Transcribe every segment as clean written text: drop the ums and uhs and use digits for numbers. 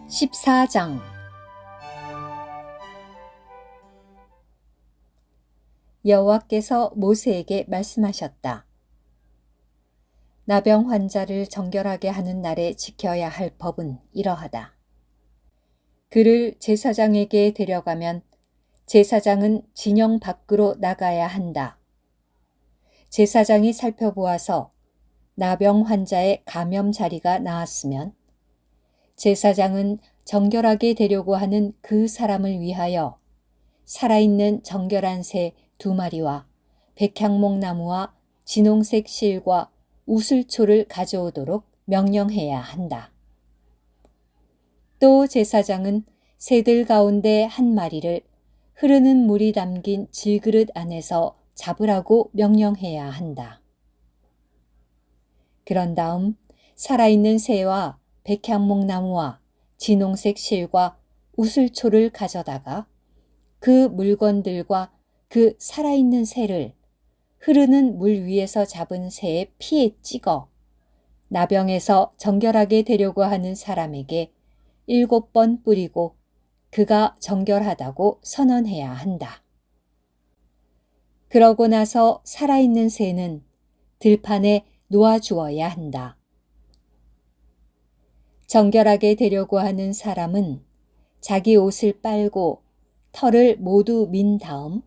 14장 여호와께서 모세에게 말씀하셨다. 나병 환자를 정결하게 하는 날에 지켜야 할 법은 이러하다. 그를 제사장에게 데려가면 제사장은 진영 밖으로 나가야 한다. 제사장이 살펴보아서 나병 환자의 감염 자리가 나았으면 제사장은 정결하게 되려고 하는 그 사람을 위하여 살아있는 정결한 새 2마리와 백향목나무와 진홍색 실과 우슬초를 가져오도록 명령해야 한다. 또 제사장은 새들 가운데 1마리를 흐르는 물이 담긴 질그릇 안에서 잡으라고 명령해야 한다. 그런 다음 살아있는 새와 백향목나무와 진홍색 실과 우슬초를 가져다가 그 물건들과 그 살아있는 새를 흐르는 물 위에서 잡은 새의 피에 찍어 나병에서 정결하게 되려고 하는 사람에게 7번 뿌리고 그가 정결하다고 선언해야 한다. 그러고 나서 살아있는 새는 들판에 놓아주어야 한다. 정결하게 되려고 하는 사람은 자기 옷을 빨고 털을 모두 민 다음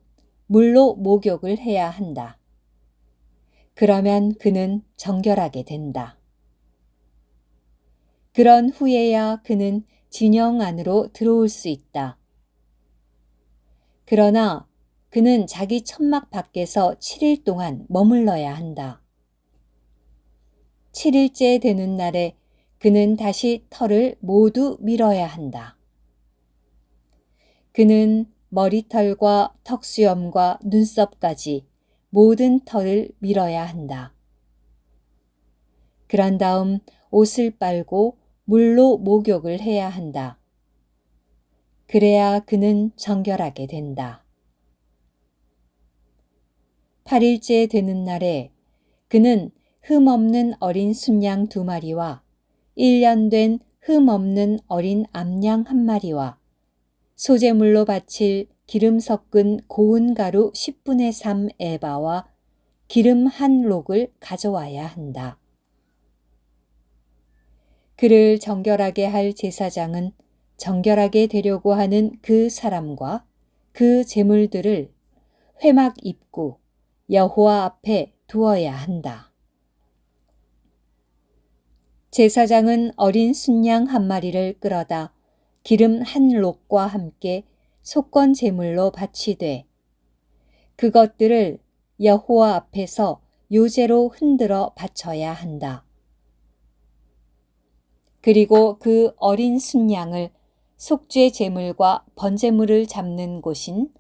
물로 목욕을 해야 한다. 그러면 그는 정결하게 된다. 그런 후에야 그는 진영 안으로 들어올 수 있다. 그러나 그는 자기 천막 밖에서 7일 동안 머물러야 한다. 7일째 되는 날에 그는 다시 털을 모두 밀어야 한다. 그는 머리털과 턱수염과 눈썹까지 모든 털을 밀어야 한다. 그런 다음 옷을 빨고 물로 목욕을 해야 한다. 그래야 그는 정결하게 된다. 8일째 되는 날에 그는 흠없는 어린 순양 2마리와 1년 된 흠없는 어린 암양 1마리와 소제물로 바칠 기름 섞은 고운 가루 10분의 3 에바와 기름 1록을 가져와야 한다. 그를 정결하게 할 제사장은 정결하게 되려고 하는 그 사람과 그 제물들을 회막 입구 여호와 앞에 두어야 한다. 제사장은 어린 순양 1마리를 끌어다 기름 1록과 함께 속건 제물로 바치되 그것들을 여호와 앞에서 요제로 흔들어 바쳐야 한다. 그리고 그 어린 순양을 속죄 제물과 번제물을 잡는 곳인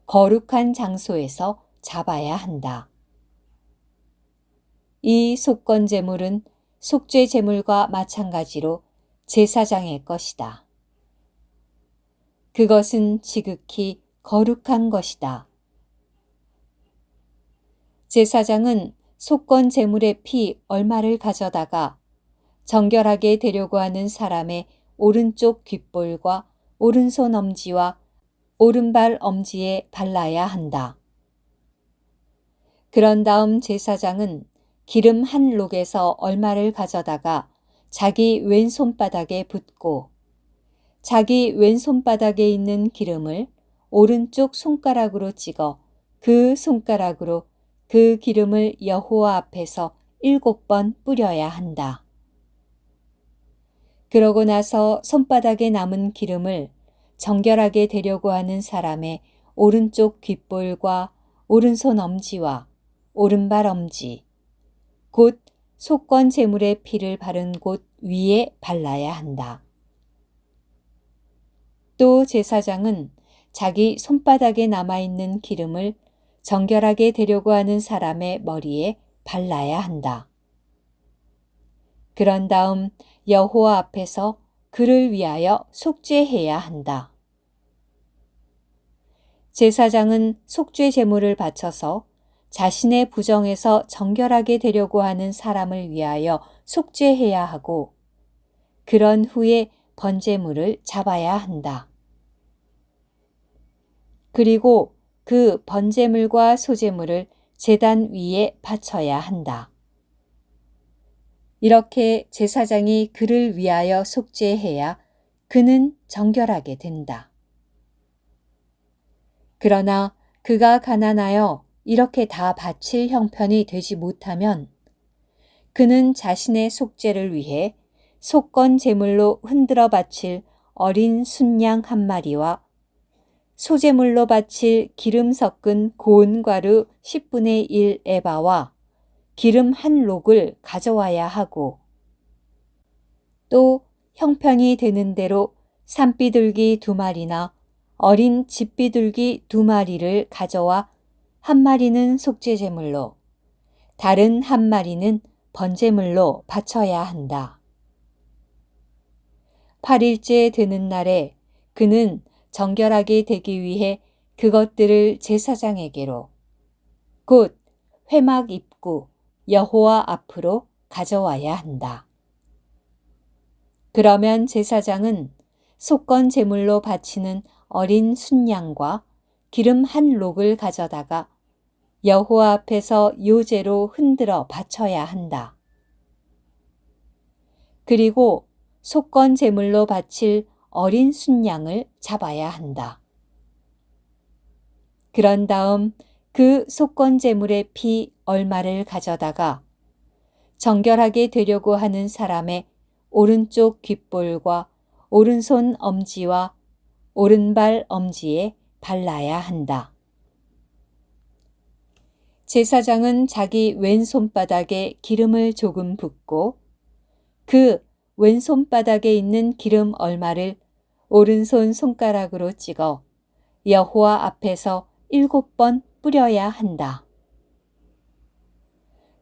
거룩한 장소에서 잡아야 한다. 이 속건 제물은 속죄 제물과 마찬가지로 제사장의 것이다. 그것은 지극히 거룩한 것이다. 제사장은 속건 제물의 피 얼마를 가져다가 정결하게 되려고 하는 사람의 오른쪽 귓볼과 오른손 엄지와 오른발 엄지에 발라야 한다. 그런 다음 제사장은 기름 1록에서 얼마를 가져다가 자기 왼손바닥에 붓고 자기 왼손바닥에 있는 기름을 오른쪽 손가락으로 찍어 그 손가락으로 그 기름을 여호와 앞에서 7번 뿌려야 한다. 그러고 나서 손바닥에 남은 기름을 정결하게 되려고 하는 사람의 오른쪽 귓볼과 오른손 엄지와 오른발 엄지, 곧 속건 제물의 피를 바른 곳 위에 발라야 한다. 또 제사장은 자기 손바닥에 남아있는 기름을 정결하게 되려고 하는 사람의 머리에 발라야 한다. 그런 다음 여호와 앞에서 그를 위하여 속죄해야 한다. 제사장은 속죄 제물을 바쳐서 자신의 부정에서 정결하게 되려고 하는 사람을 위하여 속죄해야 하고 그런 후에 번제물을 잡아야 한다. 그리고 그 번제물과 소제물을 제단 위에 바쳐야 한다. 이렇게 제사장이 그를 위하여 속죄해야 그는 정결하게 된다. 그러나 그가 가난하여 이렇게 다 바칠 형편이 되지 못하면 그는 자신의 속죄를 위해 속건 제물로 흔들어 바칠 어린 순양 한 마리와 소제물로 바칠 기름 섞은 고운 가루 10분의 1 에바와 기름 한 록을 가져와야 하고 또 형편이 되는 대로 산비둘기 2마리나 어린 집비둘기 2마리를 가져와 한 마리는 속죄제물로 다른 한 마리는 번제물로 바쳐야 한다. 8일째 되는 날에 그는 정결하게 되기 위해 그것들을 제사장에게로 곧 회막 입구 여호와 앞으로 가져와야 한다. 그러면 제사장은 속건 제물로 바치는 어린 순양과 기름 한 록을 가져다가 여호와 앞에서 요제로 흔들어 바쳐야 한다. 그리고 속건 제물로 바칠 어린 순양을 잡아야 한다. 그런 다음 그 속건 제물의 피 얼마를 가져다가 정결하게 되려고 하는 사람의 오른쪽 귓볼과 오른손 엄지와 오른발 엄지에 발라야 한다. 제사장은 자기 왼손바닥에 기름을 조금 붓고 그 왼손바닥에 있는 기름 얼마를 오른손 손가락으로 찍어 여호와 앞에서 7번 뿌려야 한다.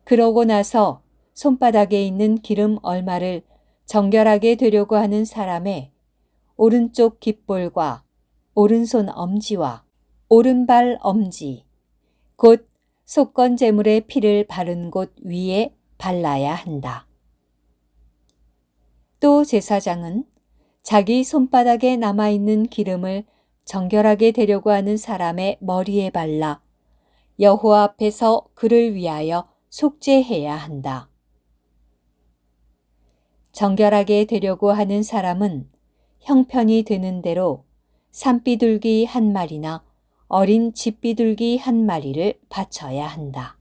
그러고 나서 손바닥에 있는 기름 얼마를 정결하게 되려고 하는 사람의 오른쪽 귓볼과 오른손 엄지와 오른발 엄지, 곧 속건 제물의 피를 바른 곳 위에 발라야 한다. 또 제사장은 자기 손바닥에 남아있는 기름을 정결하게 되려고 하는 사람의 머리에 발라 여호와 앞에서 그를 위하여 속죄해야 한다. 정결하게 되려고 하는 사람은 형편이 되는 대로 산비둘기 1마리나 어린 집비둘기 1마리를 바쳐야 한다.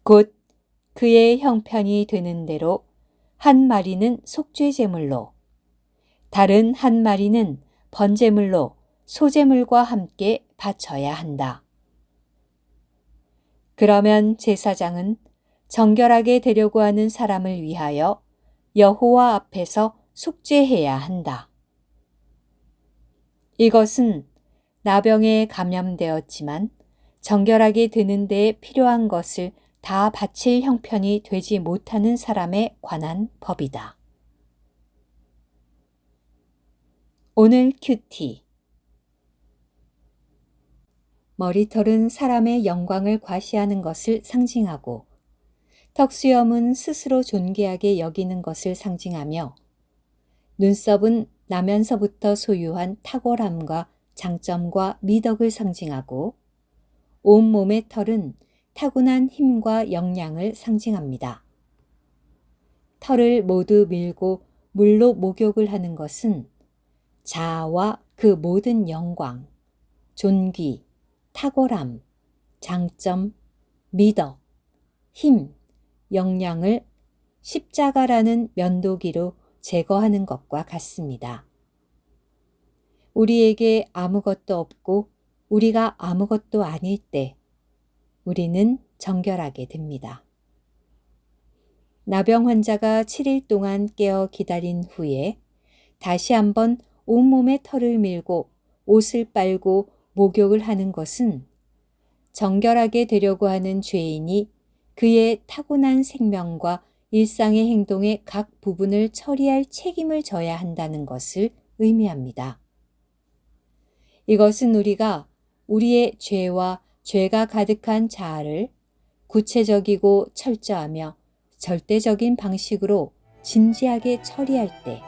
곧 그의 형편이 되는 대로 1마리는 속죄제물로 다른 1마리는 번제물로 소제물과 함께 바쳐야 한다. 그러면 제사장은 정결하게 되려고 하는 사람을 위하여 여호와 앞에서 속죄해야 한다. 이것은 나병에 감염되었지만 정결하게 되는 데에 필요한 것을 다 바칠 형편이 되지 못하는 사람에 관한 법이다. 오늘 큐티. 머리털은 사람의 영광을 과시하는 것을 상징하고 턱수염은 스스로 존귀하게 여기는 것을 상징하며 눈썹은 나면서부터 소유한 탁월함과 장점과 미덕을 상징하고 온몸의 털은 타고난 힘과 역량을 상징합니다. 털을 모두 밀고 물로 목욕을 하는 것은 자아와 그 모든 영광, 존귀, 탁월함, 장점, 미덕, 힘, 역량을 십자가라는 면도기로 제거하는 것과 같습니다. 우리에게 아무것도 없고 우리가 아무것도 아닐 때 우리는 정결하게 됩니다. 나병 환자가 7일 동안 깨어 기다린 후에 다시 한번 온몸의 털을 밀고 옷을 빨고 목욕을 하는 것은 정결하게 되려고 하는 죄인이 그의 타고난 생명과 일상의 행동의 각 부분을 처리할 책임을 져야 한다는 것을 의미합니다. 이것은 우리가 우리의 죄와 죄가 가득한 자아를 구체적이고 철저하며 절대적인 방식으로 진지하게 처리할 때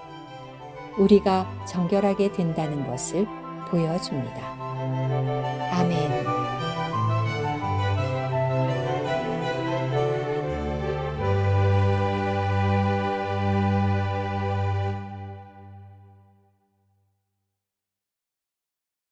우리가 정결하게 된다는 것을 보여줍니다.